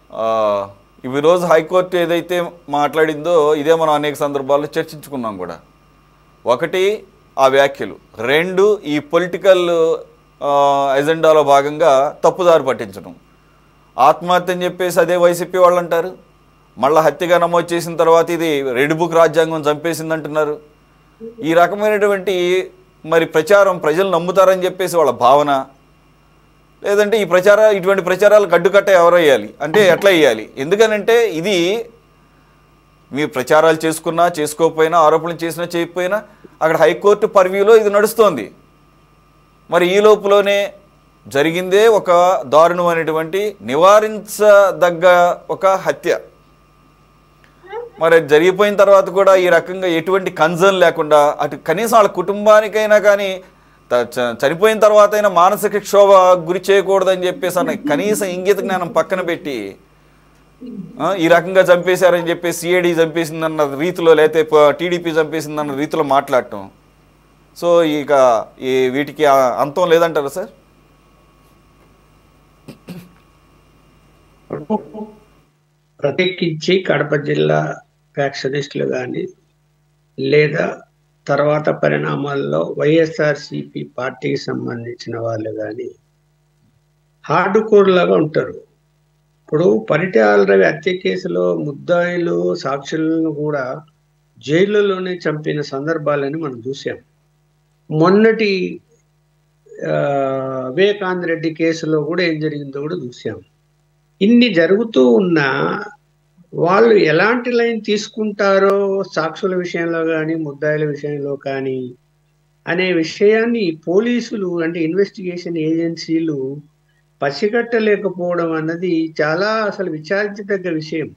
ఆ, ఇవి రోజు హైకోర్టు ఏదైతే మాట్లాడిందో ఇదే మనం అనేక సందర్భాల్లో చర్చించుకున్నాం కూడా. ఒకటి ఆ వ్యాఖ్యలు, రెండు ఈ పొలిటికల్ ఎజెండాలో భాగంగా తప్పుదారి పట్టించడం. ఆత్మహత్య అని చెప్పేసి అదే వైసీపీ వాళ్ళు అంటారు, మళ్ళీ హత్యగా నమోదు చేసిన తర్వాత ఇది రెడ్ బుక్ రాజ్యాంగం చంపేసింది అంటున్నారు. ఈ రకమైనటువంటి మరి ప్రచారం ప్రజలు నమ్ముతారని చెప్పేసి వాళ్ళ భావన, లేదంటే ఇటువంటి ప్రచారాలకు అడ్డుకట్ట ఎవరు వేయాలి అంటే ఎట్లా వేయాలి? ఎందుకనంటే ఇది మీరు ప్రచారాలు చేసుకున్నా చేసుకోకపోయినా, ఆరోపణలు చేసినా చేయకపోయినా అక్కడ హైకోర్టు పర్వ్యూలో ఇది నడుస్తోంది. మరి ఈ లోపులోనే జరిగిందే ఒక దారుణమైనటువంటి నివారించదగ్గ ఒక హత్య. మరి అది జరిగిపోయిన తర్వాత కూడా ఈ రకంగా ఎటువంటి కన్సర్న్ లేకుండా, అటు కనీసం వాళ్ళ కుటుంబానికైనా కానీ చనిపోయిన తర్వాత అయినా మానసిక క్షోభ గురి చేయకూడదని చెప్పేసి అన్న కనీసం ఇంగిత జ్ఞానం పక్కన పెట్టి ఈ రకంగా చంపేశారని చెప్పి సిఐడి చంపేసిందన్న రీతిలో, లేకపోతే టీడీపీ చంపేసిందన్న రీతిలో మాట్లాడటం. సో ఇక వీటికి అంతం లేదంటారా సార్? ప్రత్యేకించి కడప జిల్లా ఫ్యాక్షనిస్టులు కానీ లేదా తర్వాత పరిణామాల్లో వైఎస్ఆర్సిపి పార్టీకి సంబంధించిన వాళ్ళు కానీ హార్డ్ కోర్ లాగా ఉంటారు. ఇప్పుడు పరిటాల రవి హత్య కేసులో ముద్దాయిలు సాక్షులను కూడా జైళ్ళలోనే చంపిన సందర్భాలని మనం చూసాం. మొన్నటి వివేకానంద రెడ్డి కేసులో కూడా ఏం జరిగిందో కూడా చూసాం. ఇన్ని జరుగుతూ ఉన్నా వాళ్ళు ఎలాంటి లైన్ తీసుకుంటారో సాక్షుల విషయంలో కానీ ముద్దాయిల విషయంలో కానీ అనే విషయాన్ని పోలీసులు అంటే ఇన్వెస్టిగేషన్ ఏజెన్సీలు పసిగట్టలేకపోవడం అన్నది చాలా అసలు విచారించదగ్గ విషయం.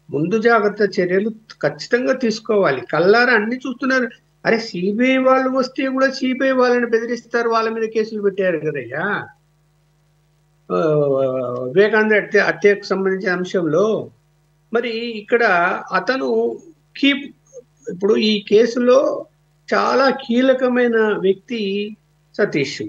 ముందు జాగ్రత్త చర్యలు ఖచ్చితంగా తీసుకోవాలి. కల్లారా అన్ని చూస్తున్నారు. అరే సిబిఐ వాళ్ళు వస్తే కూడా సిబిఐ వాళ్ళని బెదిరిస్తారు, వాళ్ళ మీద కేసులు పెట్టారు కదయ్యా వివేకానంద హత్యకు సంబంధించిన అంశంలో. మరి ఇక్కడ అతను ఇప్పుడు ఈ కేసులో చాలా కీలకమైన వ్యక్తి సతీష్.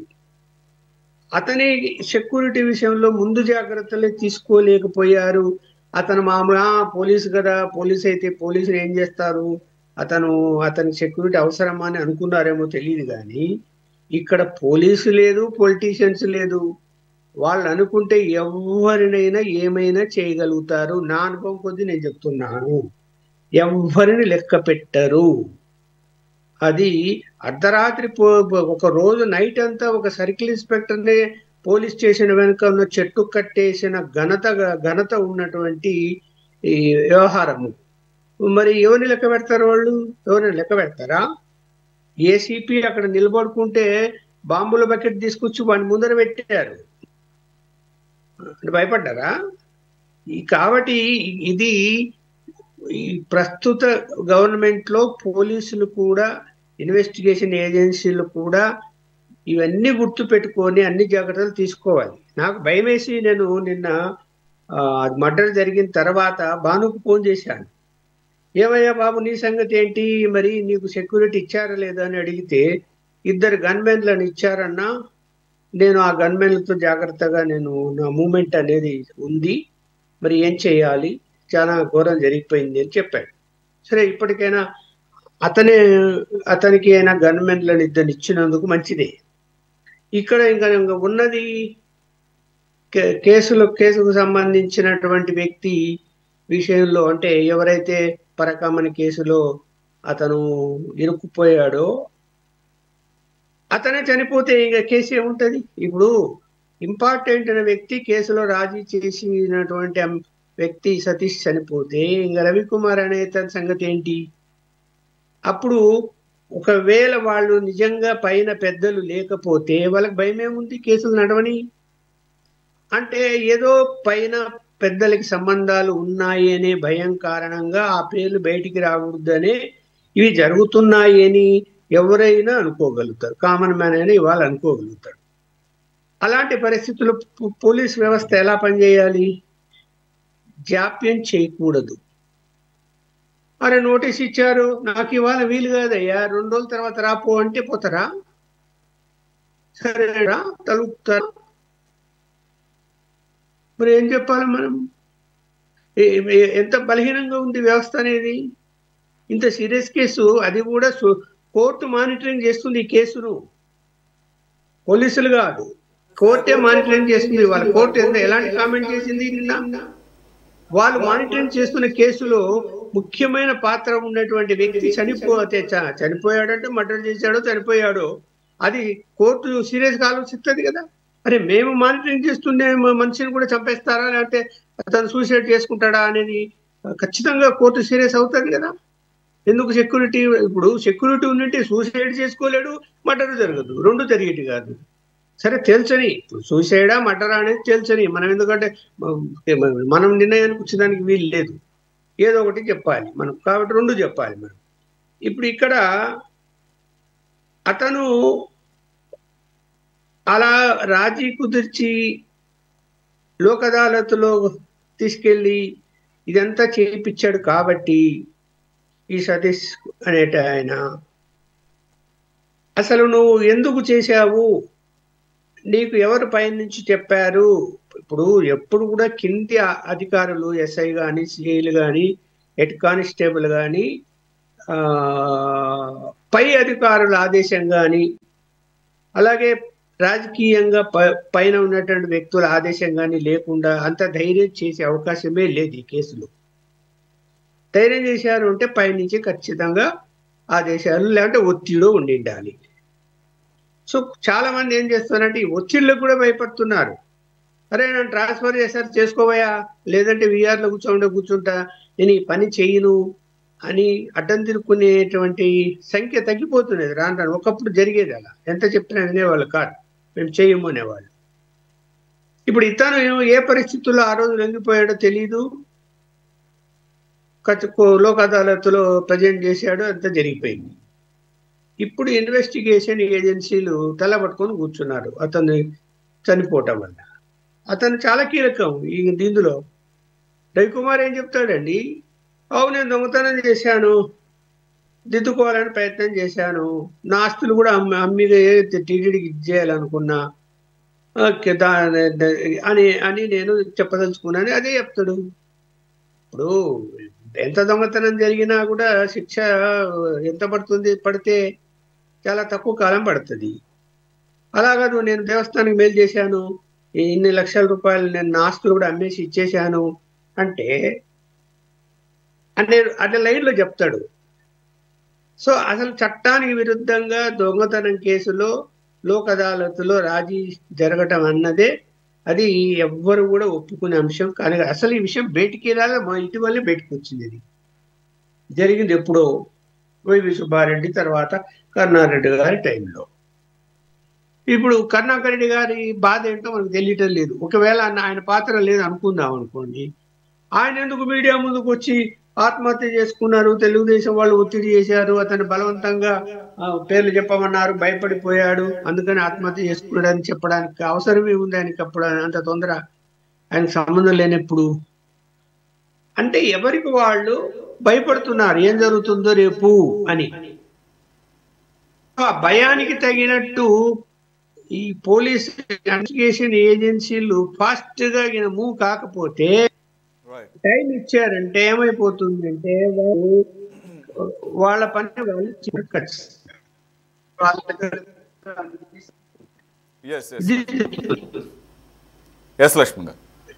అతని సెక్యూరిటీ విషయంలో ముందు జాగ్రత్తలే తీసుకోలేకపోయారు. అతను మామూలు పోలీసు కదా, పోలీసు అయితే పోలీసులు ఏం చేస్తారు, అతని సెక్యూరిటీ అవసరమా అని అనుకున్నారేమో తెలియదు. కానీ ఇక్కడ పోలీసు లేదు, పొలిటీషియన్స్ లేదు. వాళ్ళు అనుకుంటే ఎవరినైనా ఏమైనా చేయగలుగుతారు. నా అనుభవం కొద్దీ నేను చెప్తున్నాను, ఎవరిని లెక్క పెట్టరు. అది అర్ధరాత్రి ఒక రోజు నైట్ అంతా ఒక సర్కిల్ ఇన్స్పెక్టర్నే పోలీస్ స్టేషన్ వెనుక ఉన్న చెట్టు కట్టేసిన ఘనత ఉన్నటువంటి ఈ వ్యవహారము. మరి ఎవరిని లెక్క పెడతారు? వాళ్ళు ఎవరిని లెక్క పెడతారా? ఏసీపీ అక్కడ నిలబడుకుంటే బాంబుల బకెట్ తీసుకొచ్చి వాడిని ముందర పెట్టారు. భయపడ్డారా? కాబట్టి ఇది ఈ ప్రస్తుత గవర్నమెంట్ లో పోలీసులు కూడా ఇన్వెస్టిగేషన్ ఏజెన్సీలు కూడా ఇవన్నీ గుర్తు పెట్టుకొని అన్ని జాగ్రత్తలు తీసుకోవాలి. నాకు భయం వేసి నేను నిన్న మర్డర్ జరిగిన తర్వాత భానుకు ఫోన్ చేశాను. ఏమయ్యా బాబు నీ సంగతి ఏంటి, మరి నీకు సెక్యూరిటీ ఇచ్చారా లేదా అని అడిగితే, 2 గన్మెన్లను ఇచ్చారన్నా, నేను ఆ గన్మెన్లతో జాగ్రత్తగా నా మూమెంట్ అనేది ఉంది, మరి ఏం చేయాలి, చాలా ఘోరం జరిగిపోయింది అని చెప్పాడు. సరే ఇప్పటికైనా అతనికి అయినా గన్మెన్లను 2 ఇచ్చినందుకు మంచిదే. ఇక్కడ ఇంకా ఉన్నది కేసుకు సంబంధించినటువంటి వ్యక్తి విషయంలో, అంటే ఎవరైతే పరకామణి కేసులో అతను ఇరుక్కుపోయాడో అతనే చనిపోతే ఇంకా కేసు ఏముంటది? ఇప్పుడు ఇంపార్టెంట్ అయిన వ్యక్తి కేసులో రాజీ చేసినటువంటి వ్యక్తి సతీష్ చనిపోతే ఇంకా రవికుమార్ అనే తన సంగతి ఏంటి? అప్పుడు ఒకవేళ వాళ్ళు నిజంగా పైన పెద్దలు లేకపోతే వాళ్ళకి భయం ఏముంది కేసులు నడవని? అంటే ఏదో పైన పెద్దలకి సంబంధాలు ఉన్నాయి అనే భయం కారణంగా ఆ పేర్లు బయటికి రాకూడదనే ఇవి జరుగుతున్నాయి అని ఎవరైనా అనుకోగలుగుతారు. కామన్ మ్యాన్ అయినా ఇవాళ అనుకోగలుగుతాడు. అలాంటి పరిస్థితుల్లో పోలీస్ వ్యవస్థ ఎలా పనిచేయాలి? జాప్యం చేయకూడదు. అరే నోటీస్ ఇచ్చారు, నాకు ఇవాళ వీలు కాదయ్యా, 2 రోజుల తర్వాత రాపో అంటే పోతారా? సరేరా తలుపుతారా? మరి ఏం చెప్పాలి మనం? ఎంత బలహీనంగా ఉంది వ్యవస్థ అనేది. ఇంత సీరియస్ కేసు, అది కూడా కోర్టు మానిటరింగ్ చేస్తుంది ఈ కేసును, పోలీసులు కాదు, కోర్టే మానిటరింగ్ చేస్తుంది. వాళ్ళ కోర్టు ఎలాంటి కామెంట్ చేసింది నిన్న? వాళ్ళు మానిటరింగ్ చేస్తున్న కేసులో ముఖ్యమైన పాత్ర ఉన్నటువంటి వ్యక్తి చనిపోయాడంటే మర్డర్ చేశాడో చనిపోయాడో అది కోర్టు సీరియస్గా ఆలోచిస్తుంది కదా. అరే మేము మానిటరింగ్ చేస్తుండే మనిషిని కూడా చంపేస్తారా, లేకపోతే అతను సూసైడ్ చేసుకుంటాడా అనేది ఖచ్చితంగా కోర్టు సీరియస్ అవుతుంది కదా. ఎందుకు సెక్యూరిటీ, ఇప్పుడు సెక్యూరిటీ ఉన్నట్టే సూసైడ్ చేసుకోలేడు, మర్డర్ జరగదు, రెండు జరిగేటి కాదు. సరే తెలుసని, సూసైడా మర్డరా అనేది తెలుసని, మనం ఎందుకంటే మనం నిర్ణయానికి వచ్చేదానికి వీలు లేదు, ఏదో ఒకటి చెప్పాలి మనం, కాబట్టి రెండు చెప్పాలి మనం. ఇప్పుడు ఇక్కడ అతను అలా రాజీ కుదిర్చి లోక్ అదాలత్లో తీసుకెళ్ళి ఇదంతా చేయించాడు కాబట్టి ఈ సతీష్ అనేట ఆయన అసలు నువ్వు ఎందుకు చేశావు, నీకు ఎవరు పైనుంచి చెప్పారు? ఇప్పుడు ఎప్పుడు కూడా కింది అధికారులు, ఎస్ఐ కానీ, సిఐలు కానీ, హెడ్ కానిస్టేబుల్ కానీ, పై అధికారుల ఆదేశం కానీ, అలాగే రాజకీయంగా పైన ఉన్నటువంటి వ్యక్తుల ఆదేశం కానీ లేకుండా అంత ధైర్యం చేసే అవకాశమే లేదు ఈ కేసులో. ధైర్యం చేశారు అంటే పైనుంచి ఖచ్చితంగా ఆదేశాలు లేదంటే ఒత్తిడిలో ఉండాలి. సో చాలా మంది ఏం చేస్తున్నారంటే ఈ ఒత్తిళ్ళకు కూడా భయపడుతున్నారు. అరే నన్ను ట్రాన్స్ఫర్ చేశారు చేసుకోవయా, లేదంటే వీఆర్లో కూర్చుంటా, నేను ఈ పని చేయను అని అడ్డం తిరుక్కునేటువంటి సంఖ్య తగ్గిపోతున్నది రాను రాను. ఒకప్పుడు జరిగేది అలా, ఎంత చెప్పినా వినేవాళ్ళు కాదు, మేము చేయము అనేవాళ్ళు. ఇప్పుడు ఇతను ఏ పరిస్థితుల్లో ఆ రోజు లొంగిపోయాడో తెలీదు, లోక్ అదాలత్లో ప్రజెంట్ చేశాడు, అంతా జరిగిపోయింది. ఇప్పుడు ఇన్వెస్టిగేషన్ ఏజెన్సీలు తలపట్టుకొని కూర్చున్నారు అతను చనిపోవటం వల్ల. అతను చాలా కీలకం ఇందులో. రవికుమార్ ఏం చెప్తాడండి, అవును నేను దొంగతనం చేశాను, దిద్దుకోవాలని ప్రయత్నం చేశాను, నా ఆస్తులు కూడా అమ్మిగా ఏదైతే టీటీడీకి ఇచ్చేయాలనుకున్నా అని నేను చెప్పదలుచుకున్నాను, అదే చెప్తాడు. ఇప్పుడు ఎంత దొంగతనం జరిగినా కూడా శిక్ష ఎంత పడుతుంది, పడితే చాలా తక్కువ కాలం పడుతుంది. అలాగదు నేను దేవస్థానానికి మేలు చేశాను, ఇన్ని లక్షల రూపాయలు నేను నా ఆస్తులు కూడా అమ్మేసి ఇచ్చేశాను అంటే అట్లా లైన్లో చెప్తాడు. సో అసలు చట్టానికి విరుద్ధంగా దొంగతనం కేసులో లోక్ అదాలత్లో రాజీ జరగటం అన్నదే అది ఎవ్వరు కూడా ఒప్పుకునే అంశం కానీ. అసలు ఈ విషయం బయటికి రాలే, మా ఇటీవలే బయటకు వచ్చింది. ఇది జరిగింది ఎప్పుడో వైవి సుబ్బారెడ్డి తర్వాత కరుణారెడ్డి గారి టైంలో. ఇప్పుడు కరుణాకర్ రెడ్డి గారి బాధ ఏంటో మనకు తెలియటం లేదు. ఒకవేళ ఆయన పాత్ర లేదు అనుకుందాం అనుకోండి, ఆయన ఎందుకు మీడియా ముందుకు వచ్చి ఆత్మహత్య చేసుకున్నారు, తెలుగుదేశం వాళ్ళు ఒత్తిడి చేశారు, అతను బలవంతంగా పేర్లు చెప్పమన్నారు, భయపడిపోయాడు, అందుకని ఆత్మహత్య చేసుకున్నాడు అని చెప్పడానికి అవసరమే ఉంది ఆయనకి అప్పుడు అంత తొందర? ఆయనకు సంబంధం లేనప్పుడు అంటే ఎవరికి వాళ్ళు భయపడుతున్నారు ఏం జరుగుతుందో రేపు అని. ఆ భయానికి తగినట్టు ఈ పోలీస్ ఇన్వెస్టిగేషన్ ఏజెన్సీలు ఫాస్ట్ గా మూవ్ కాకపోతే, టైం ఇచ్చారంటే ఏమైపోతుంది అంటే వాళ్ళ పని వాళ్ళు లక్ష్మణ్ గారు